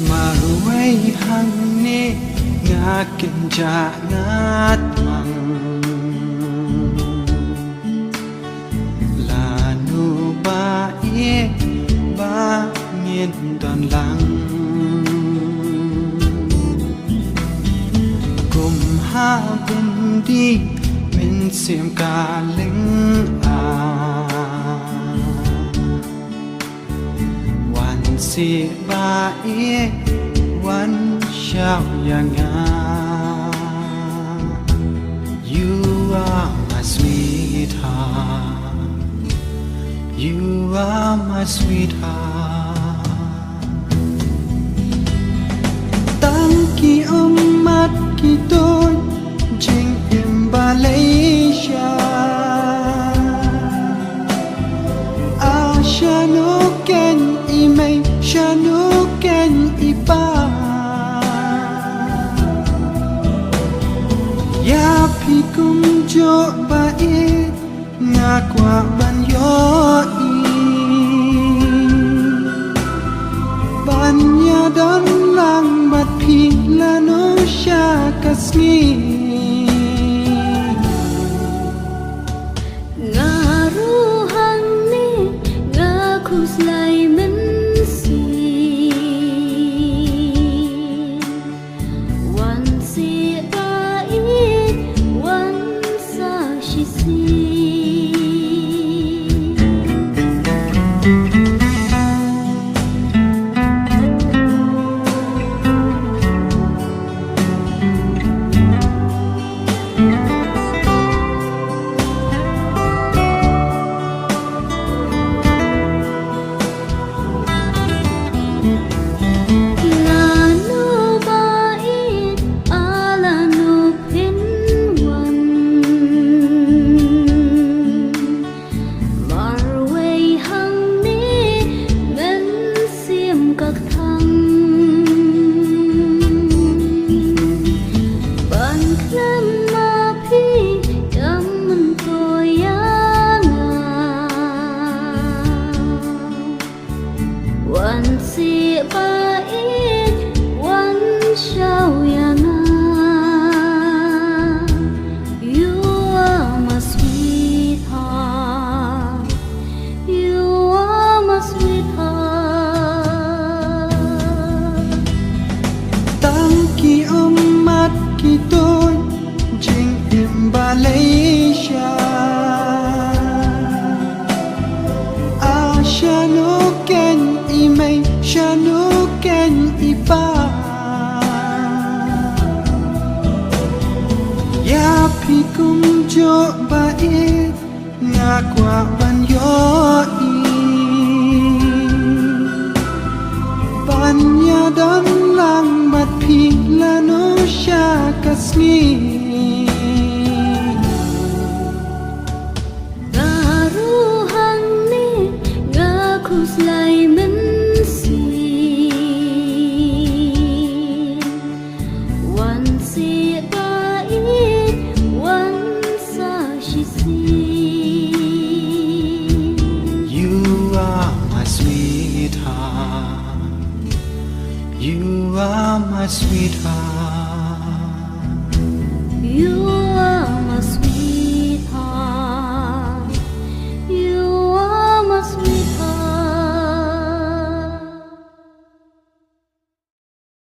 มารู้ไว้หังนี้งาเกินจากงาตังลานูบาเอบาเมียนตอนหลังกุมห้ากุมดีเป็นเสียงกาเล็งอาวันสิบาเอวันเช้าอย่างงา You are my sweetheart You are my sweetheart Tăng kỳ ôm mắt kỳ tôi Trình im ba lấy cha Cha no ken I mei Cha no ken I ba Ya pi kum jo ba e Nga kwa ban yo I Ban ya don lang bat pi la no sha kasmi Lại mình siวันสิตาอีวันสาชิสีวันสิบาอีวันเช้าอย่างงา You are my sweetheart You are my sweetheart Tăng kỳ ôm mắt kỳ tôi Trình im ba lấy cha Cha no ken I mei Cha no ken I ba Ya pi kum jo ba e Nga kwa ban yo I Ban ya don lang bat pi la no sha kasmi lại mình siวันสิตาอีวันสาชิสี You are my sweetheart You are my sweetheart